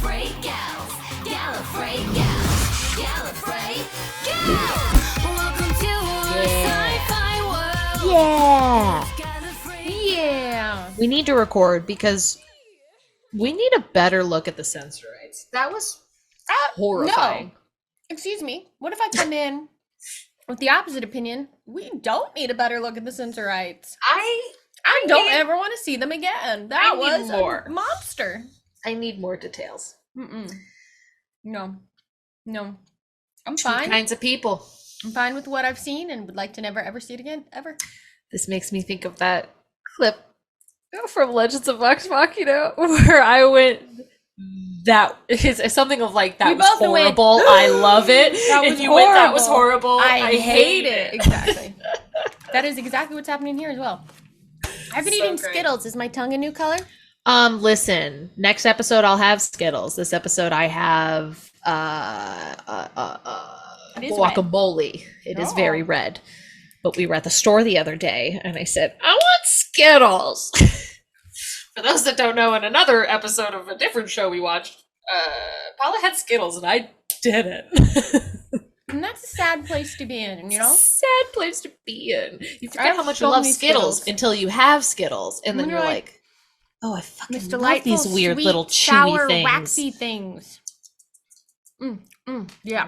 Gallifrey gals. Gallifrey gals. Gallifrey gals. Welcome to the sci-fi world. Yeah. Gallifrey. Yeah. We need to record because we need a better look at the Sensorites. That was horrifying. No. Excuse me. What if I come in with the opposite opinion? We don't need a better look at the Sensorites. I don't ever want to see them again. That was more. a monster. I need more details. No. I'm Two fine. kinds of people. I'm fine with what I've seen and would like to never ever see it again, ever. This makes me think of that clip from Legends of Vox Machina where I went, that is something of like, that We was both went, horrible. I love it. That and was you went, that was horrible. horrible. I hate it. Exactly. That is exactly what's happening here as well. I've been eating great. Skittles. Is my tongue a new color? Listen, next episode I'll have Skittles. This episode I have It is guacamole. It is very Oh. red. But we were at the store the other day and I said, I want Skittles. For those that don't know, in another episode of a different show we watched, Paula had Skittles and I didn't. And that's a sad place to be in, you know? Sad place to be in. You I forget have how much you so love many Skittles Skittles. until you have Skittles. And then And you're you're like, oh, I fucking This love delightful, these weird sweet, little chewy sour, things. waxy things. Yeah.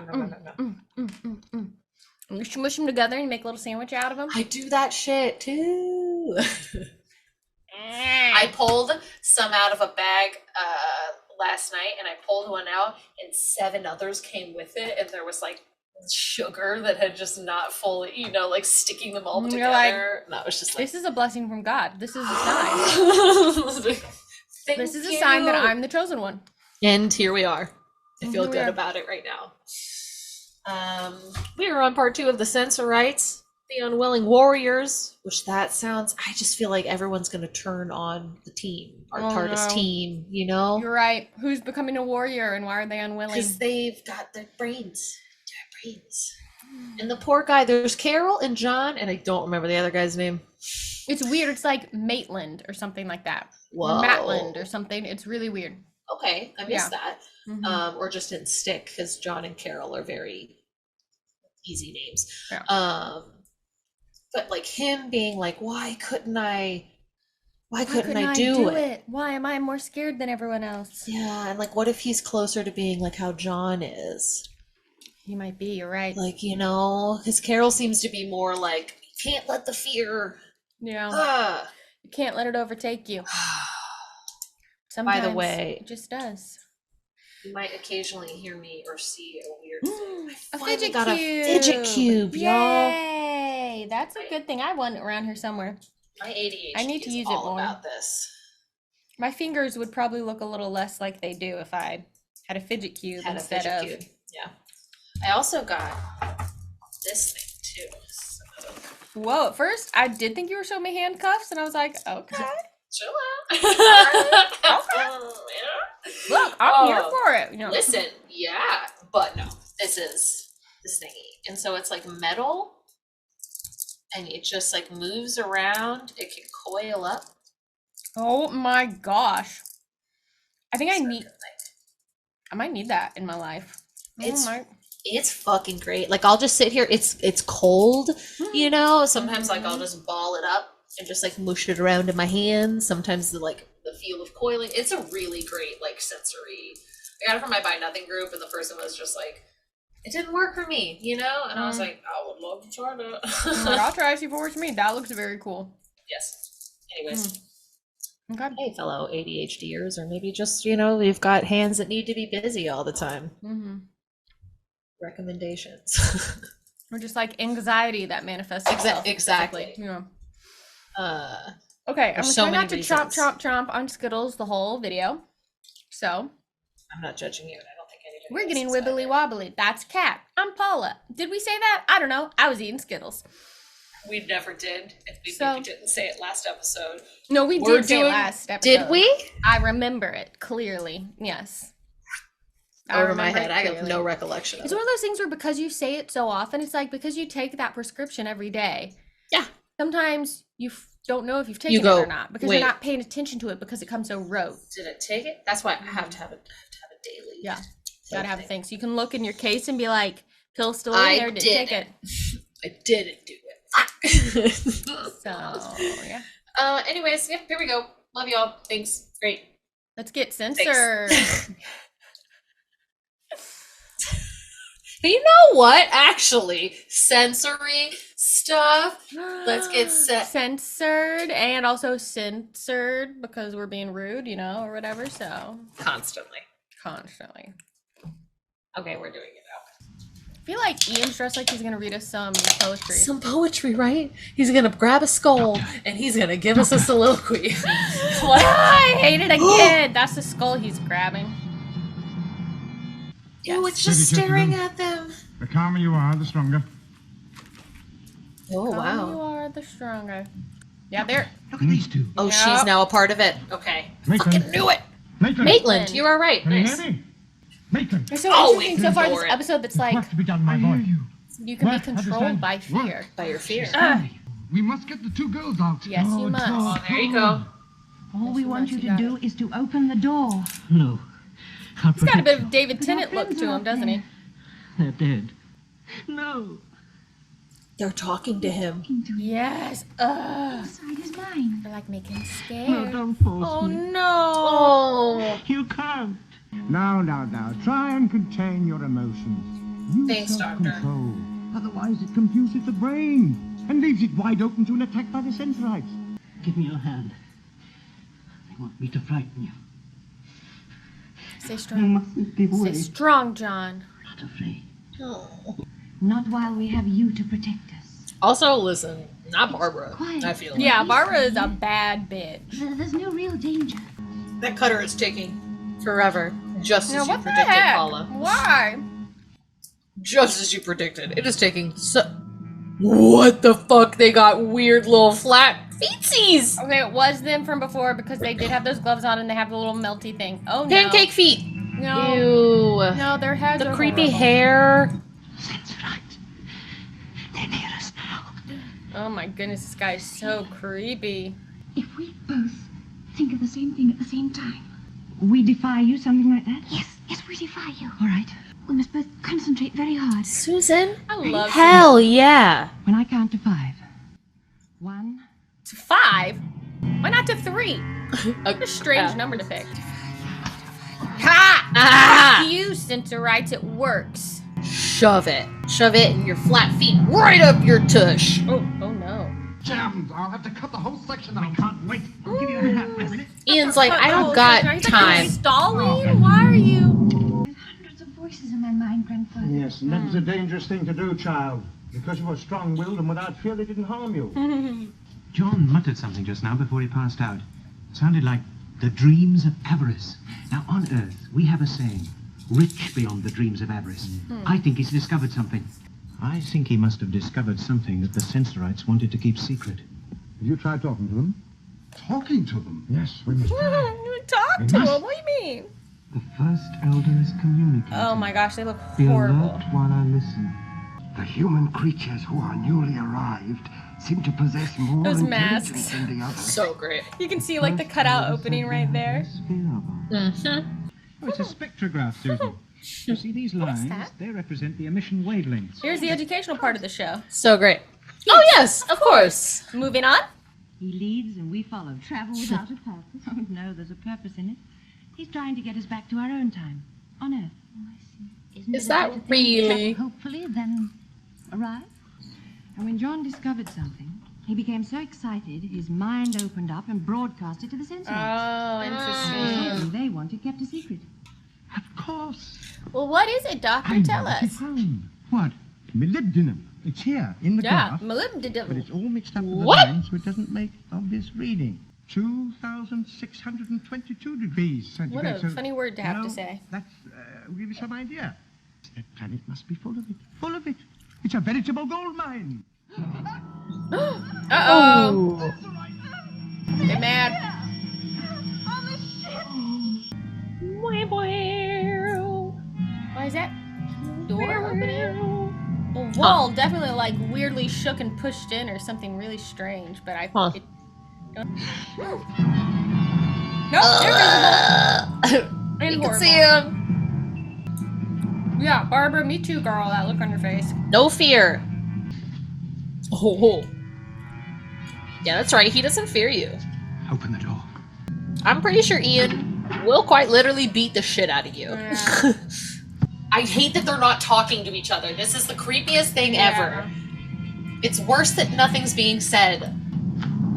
And you smush them together and you make a little sandwich out of them. I do that shit too. I pulled some out of a bag last night and I pulled one out and 7 others came with it and there was like sugar that had just not fully, like sticking them all And together. you're like, and that was just like, This is a blessing from God. This is a sign. Thank This is a sign that you. I'm the chosen one. And here we are. I feel Here we good are. about it right now. We are on part 2 of the Sensorites, the Unwilling Warriors, which that sounds, I just feel like everyone's going to turn on the team, our Oh, TARDIS no. team, You're right. Who's becoming a warrior and why are they unwilling? because they've got their brains. And the poor guy, there's Carol and John, and I don't remember the other guy's name. It's weird. It's like Maitland or something like that. Whoa. Or Matland or something. It's really weird. Okay, I missed that. Mhm. Or just didn't stick because John and Carol are very easy names. Yeah. But like him being like, why couldn't I Why couldn't I do it? Why am I more scared than everyone else? Yeah, and like what if he's closer to being like how John is? You might be. You're right. Like, because Carol seems to be more like, you can't let the fear. Yeah. You can't let it overtake you. Sometimes way- it just does. You might occasionally hear me or see a weird thing. A Finally fidget got cube. a fidget cube, y'all. Yay! That's a good thing. I want it around here somewhere. My ADHD I need to is use it all more. about this. My fingers would probably look a little less like they do if I had a fidget cube instead of. Yeah. I also got this thing too. So, Whoa! At first, I did think you were showing me handcuffs, and I was like, okay, chill Okay. out. look, I'm here Oh, for it. Listen, yeah, but no, this is this thingy, and so it's like metal, and it just like moves around. It can coil up. Oh my gosh! I think So I might need that in my life. It's- oh my. It's fucking great. Like I'll just sit here. It's cold, Sometimes like I'll just ball it up and just like mush it around in my hands. Sometimes the feel of coiling. It's a really great like sensory. I got it from my Buy Nothing group, and the person was just like, "It didn't work for me," And I was like, "I would love to try that." I'll try to see if it works for me. That looks very cool. Yes. Anyways, Okay. hey, fellow ADHDers, or maybe just you've got hands that need to be busy all the time. Mm-hmm. Recommendations. Or just like anxiety that manifests itself. Exactly. physically, Okay, I'm There's gonna so try many not to reasons. chomp on Skittles the whole video. So I'm not judging you, and I don't think anybody. we're else getting is wibbly either. wobbly. That's Kat. I'm Paula. Did we say that? I don't know. I was eating Skittles. We never did, and we So- didn't say it last episode. No, we We're did say it doing- last episode. Did we? I remember it clearly. Yes. I Over my remember head, it I have clearly. no recollection of It's it. one of those things where because you say it so often, it's like because you take that prescription every day. Yeah. Sometimes you don't know if you've taken go, it or not because "Wait." you're not paying attention to it because it comes so rote. Did it take it? That's why I have to have a daily. Yeah. Gotta have a thing. So you can look in your case and be like, pill's still in there, didn't take it. I didn't do it. So, yeah. Anyways, yeah, here we go. Love y'all. Thanks. Great. Let's get censored. But you know what? Actually, sensory stuff. Let's get censored and also censored because we're being rude, you know, or whatever. So constantly. Okay, we're doing it now. I feel like Ian's dressed like he's gonna read us some poetry. Some poetry, right? He's gonna grab a skull and he's gonna give us a soliloquy. What? I hate it again. That's the skull he's grabbing. Oh, it's just staring at them. The calmer you are, the stronger. Oh, The calmer wow. you are, the stronger. Yeah, they're. Look at these two. Oh, Yep. she's now a part of it. Okay. Maitland. Fucking knew it. Maitland. Maitland, you are right. Can you Nice. hear me? Maitland. They're so Oh, interesting so far ignore this it. episode that's It's like got to be done, my boy. you can be Work, controlled understand? by fear. Work. By your fear. We must get the two girls out. Yes, you must. Oh, there you go. All we want you to got do is to open the door. No. I'll He's got a protect bit of you. David Tennant look to him, doesn't he? They're dead. No. They're talking to him. Yes. This side is mine. They're like making him No, scared. don't force Oh me. no. Oh. You can't. Now. Try and contain your emotions. Use Thanks, Doctor. self-control. Otherwise, it confuses the brain and leaves it wide open to an attack by the Sensorites. Give me your hand. They want me to frighten you. Stay You strong. mustn't give Stay way. strong, John. Not afraid. Oh. Not while we have you to protect us. Also, listen, not Barbara. Quiet. I feel like. Yeah, Barbara is a bad bitch. There's no real danger. That cutter is taking forever. Just No, as you what the predicted, heck? Paula. Why? Just as you predicted. It is taking so. What the fuck? They got weird little flat feetsies! Okay, it was them from before because they did have those gloves on and they have the little melty thing. Oh no. Pancake feet! No. Ew. No, their heads The are creepy horrible. hair. Sensorites. They're near us now. Oh my goodness, this guy is so creepy. If we both think of the same thing at the same time. We defy you, something like that? Yes, we defy you. All right. We must both concentrate very hard. Susan? I love Hell yeah. When I count to 5. 1. to 5. Why not to 3? What a strange Yeah. number to pick. Ha! Ah! Fuck you, Sensorites, it works. Shove it. Shove it in your flat feet right up your tush. Oh no. Damn, I'll have to cut the whole section out. I can't wait. I'll give you a hand for a minute. Ian's like, I don't Oh, got He's like, time. "You're stalling? Why are you? There's hundreds of voices in my mind, Grandfather. Yes, and that is a dangerous thing to do, child. Because you were strong-willed and without fear, they didn't harm you. John muttered something just now before he passed out. Sounded like the dreams of avarice. Now, on Earth, we have a saying, rich beyond the dreams of avarice. I think he's discovered something. I think he must have discovered something that the Sensorites wanted to keep secret. Have you tried talking to them? Talking to them? Yes, we must try. You talk to him. What do you mean? The first elder is communicating. Oh my gosh, they look Be horrible. alert while I listen. The human creatures who are newly arrived seem to possess more Those intelligence masks. than the others. So great. You can see like the cutout opening right there. Oh, it's a spectrograph, Susan. You see these lines? that? They represent the emission wavelengths. Here's the educational part of the show. So great. Oh, yes, of course. Moving on. He leads and we follow. Travel without a purpose. Oh, no, there's a purpose in it. He's trying to get us back to our own time. On Earth. Oh, I see. Isn't Is it that better to really- hopefully, then arrive? And when John discovered something, he became so excited, his mind opened up and broadcast it to the Sensorites. Oh, interesting. Something they wanted kept a secret. Of course. Well, what is it, Doctor? I Tell know what we us. found. What? Molybdenum. It's here, in the Yeah, graph. But molybdenum. it's all mixed up with What? the lines, so it doesn't make obvious reading. 2,622 degrees What centigrade. a funny word to have to No, say. That's, will give you some idea. That planet must be full of it. Full of it. It's a veritable gold mine. Uh-oh. Get mad. Why is that door opening? The wall definitely like weirdly shook and pushed in or something really strange, but I Huh. it, nope, they're visible. You And can horrible. see him. Yeah, Barbara, me too, girl. That look on your face. No fear. Oh. Yeah, that's right. He doesn't fear you. Open the door. I'm pretty sure Ian will quite literally beat the shit out of you. Yeah. I hate that they're not talking to each other. This is the creepiest thing ever. It's worse that nothing's being said.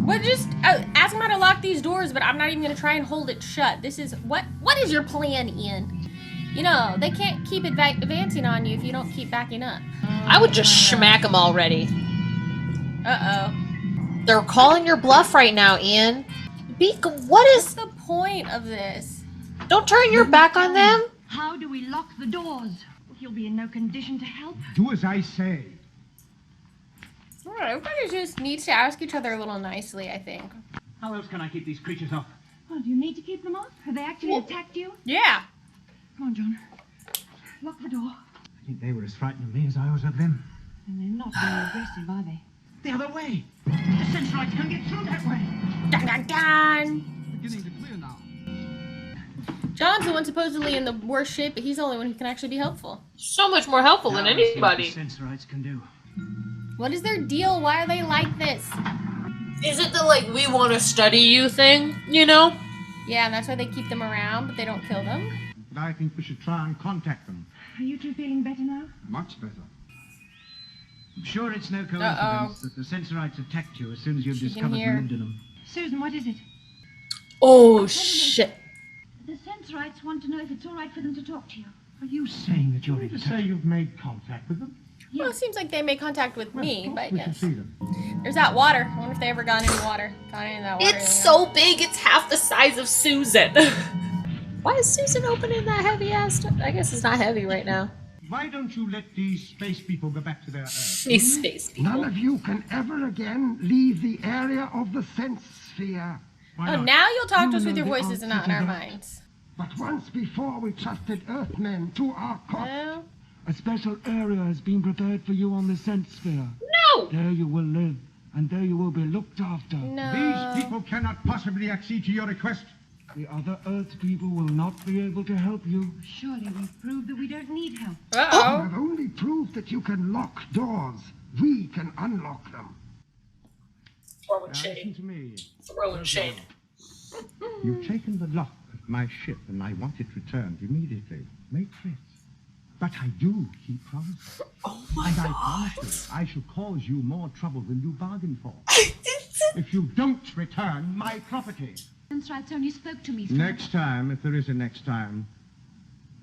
Well, just ask him how to lock these doors, but I'm not even gonna try and hold it shut. This is what is your plan, Ian? You know, they can't keep advancing on you if you don't keep backing up. I would just smack them already. Uh-oh. They're calling your bluff right now, Ian. What What's is... the point of this? Don't turn your back on them. How do we lock the doors? He'll be in no condition to help. Do as I say. Alright, everybody just needs to ask each other a little nicely, I think. How else can I keep these creatures off? Oh, do you need to keep them off? Have they actually attacked you? Yeah. Come on, John. Lock the door. I think they were as frightened of me as I was of them. And they're not very aggressive, are they? The other way! The Sensorites can't get through that way! Dun, dun, dun. Beginning to clear now. John's the one supposedly in the worst shape, but he's the only one who can actually be helpful. So much more helpful than Now let's see what anybody. the Sensorites can do. What is their deal? Why are they like this? Is it the, like, we want to study you thing, you know? Yeah, and that's why they keep them around, but they don't kill them. But I think we should try and contact them. Are you two feeling better now? Much better. I'm sure it's no coincidence that the Sensorites attacked you as soon as you've She can discovered hear. molybdenum. Susan, what is it? Oh, shit. The Sensorites want to know if it's all right for them to talk to you. Are you saying that you're You in to touch? say you've made contact with them? Well, it seems like they make contact with me, Well, but we can yes. see them. There's that water. I wonder if they ever got any water. Got any of that water. It's in so big, it's half the size of Susan. Why is Susan opening that heavy ass stuff? I guess it's not heavy right now. Why don't you let these space people go back to their Earth? These space people. None of you can ever again leave the area of the sense sphere. Why there? Oh, not? now you'll talk to us You with your know the voices and not in answer our to that. minds. But once before we trusted Earthmen to our cost. Well, A special area has been prepared for you on the sense sphere. No! There you will live, and there you will be looked after. no. These people cannot possibly accede to your request. The other Earth people will not be able to help you. Surely we've proved that we don't need help. You Uh-oh. have only proved that you can lock doors. We can unlock them. Throwing Now listen shade. to me. Throwing shade. You've taken the lock of my ship, and I want it returned immediately. Make threats. But I do keep promises. Oh my And I god. promise you, I shall cause you more trouble than you bargained for. If you don't return my property. Sensorites only spoke to me through... Next time, if there is a next time,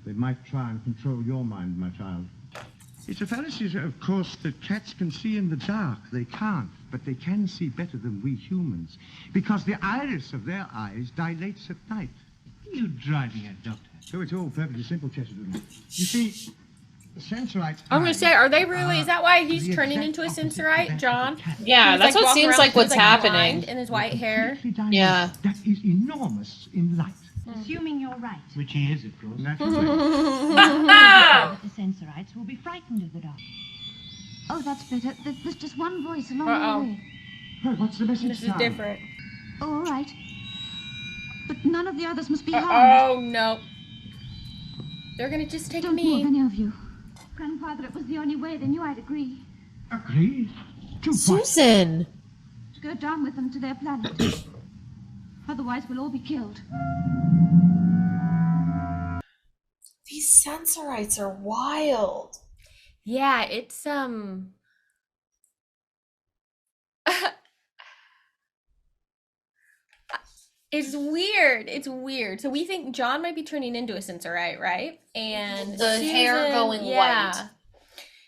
they might try and control your mind, my child. It's a fallacy, of course, that cats can see in the dark. They can't, but they can see better than we humans, because the iris of their eyes dilates at night. You driving at, Doctor? So it's all perfectly simple, Chesterton. You see, the Sensorites... I'm gonna say, are they really? Is that why he's the turning exact into a opposite of Sensorite, that John? of the cat. Yeah, He's, that's like, what walking seems around like what's with, like, happening. blind in his white hair. Completely dilated. Yeah. That is enormous in light. Assuming you're right. Which he is, of course. Naturally. The Sensorites will be frightened of the dark. Oh, that's better. There's just one voice along Uh-oh. the way. Well, what's the message This is now? different. Oh, all right. But none of the others must be harmed. Oh no. They're gonna just take Don't move, me. any of you. Grandfather, it was the only way. They knew I'd agree Agree? To what? Susan! to go down with them to their planet. Otherwise, we'll all be killed. These Sensorites are wild. Yeah, it's it's weird. It's weird. So we think John might be turning into a Sensorite, right? And The hair Susan- going white.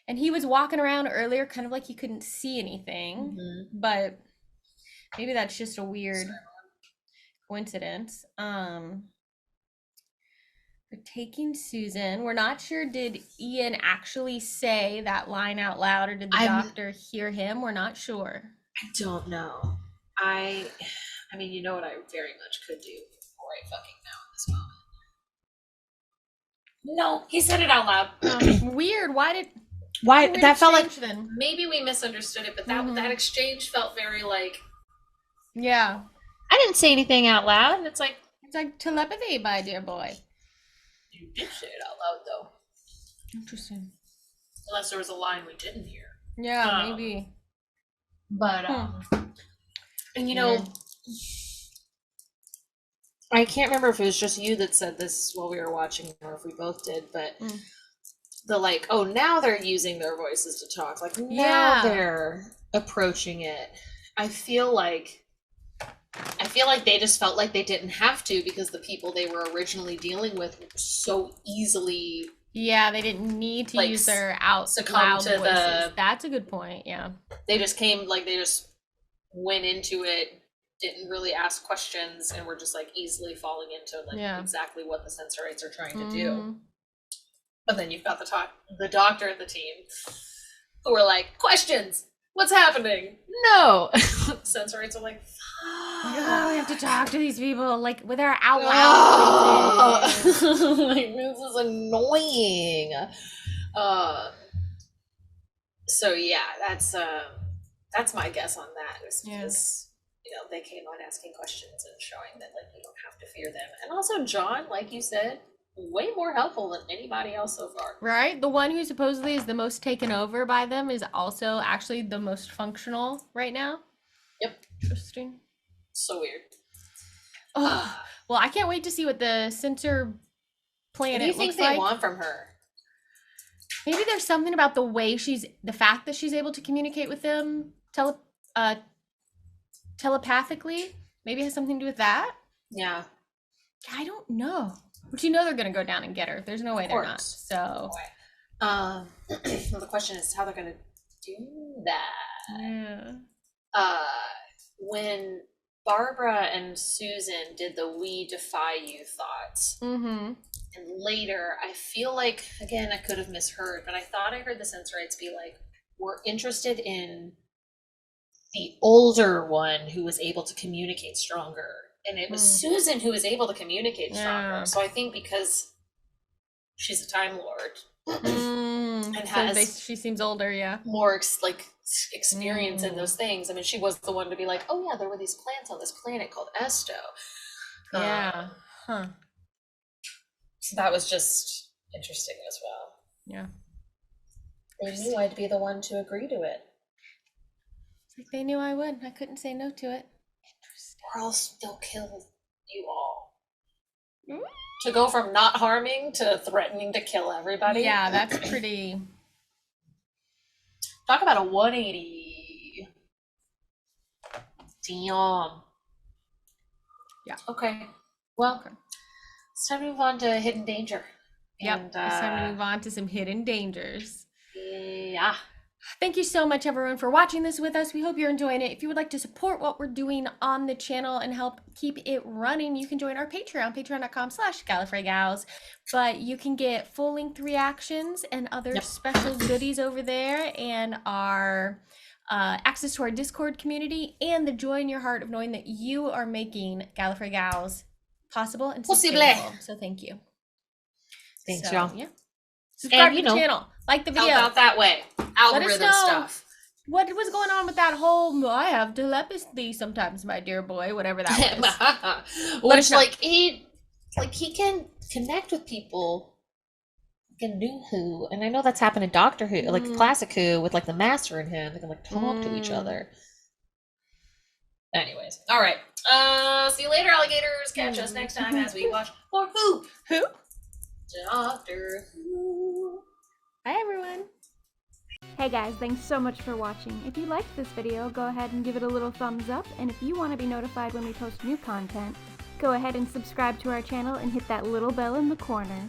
And he was walking around earlier kind of like he couldn't see anything, but maybe that's just a weird coincidence. We're taking Susan. We're not sure, did Ian actually say that line out loud, or did the doctor hear him? We're not sure. I don't know. I mean, you know what I very much could do right fucking now in this moment. No, he said it out loud. Weird. Why Why that felt like exchange then? maybe we misunderstood it, but that exchange felt very like Yeah. I didn't say anything out loud, and it's like It's like telepathy, my dear boy. you did say it out loud though. Interesting. Unless there was a line we didn't hear. Yeah, maybe. But, and you know, I can't remember if it was just you that said this while we were watching or if we both did, but the like, oh, now they're using their voices to talk. Like, now they're approaching it. I feel like they just felt like they didn't have to because the people they were originally dealing with were so easily. Yeah, they didn't need to use their loud voices. That's a good point. Yeah, they just came like they just went into it, didn't really ask questions, and were just like easily falling into like exactly what the Sensorites are trying to do. But then you've got the doctor and the team who are like, questions. What's happening? No. Sensorites are like, oh, we have to talk to these people like with our out loud voices. Like, this is annoying. So yeah, that's my guess on that. Because you know, they came on asking questions and showing that like you don't have to fear them. And also John, like you said, way more helpful than anybody else so far. Right? The one who supposedly is the most taken over by them is also actually the most functional right now. Yep. Interesting. So weird. Oh, well, I can't wait to see what the sensor planet looks like. What do you think they want from her? Maybe there's something about the fact that she's able to communicate with them telepathically. Maybe it has something to do with that. Yeah. I don't know. But you know they're going to go down and get her. There's no way they're not. So. Well, the question is how they're going to do that. Yeah. When Barbara and Susan did the "We defy you" thoughts, and later I feel like, again, I could have misheard, but I thought I heard the Sensorites be like, we're interested in the older one who was able to communicate stronger. And it was Susan who was able to communicate stronger. So I think because she's a Time Lord and has she seems older, more experience in those things. I mean, she was the one to be like, oh yeah, there were these plants on this planet called Esto. So that was just interesting as well. Yeah. They knew I'd be the one to agree to it. It's like they knew I would. I couldn't say no to it. Or else they'll kill you all. To go from not harming to threatening to kill everybody. Yeah, that's pretty. Talk about a 180. Damn. Yeah. Okay. Well, it's time to move on to Hidden Danger. Yep. It's time to move on to some hidden dangers. Yeah. Thank you so much, everyone, for watching this with us. We hope you're enjoying it. If you would like to support what we're doing on the channel and help keep it running, you can join our Patreon, patreon.com/GallifreyGals. But you can get full-length reactions and other special goodies over there, and our access to our Discord community, and the joy in your heart of knowing that you are making Gallifrey Gals possible and sustainable. So thank you. Thanks, y'all. Yeah. Subscribe to the channel. Like the video. Help out that way. Algorithm stuff. What was going on with that whole I have telepathy sometimes, my dear boy, whatever that was. Which like he can connect with people in New Who, and I know that's happened in Doctor Who, like classic Who, with like the Master and him. They can like talk to each other. Anyways, all right. See you later, alligators. Catch us next time as we watch more Who. Who? Doctor Who. Bye, everyone. Hey guys, thanks so much for watching. If you liked this video, go ahead and give it a little thumbs up, and if you want to be notified when we post new content, go ahead and subscribe to our channel and hit that little bell in the corner.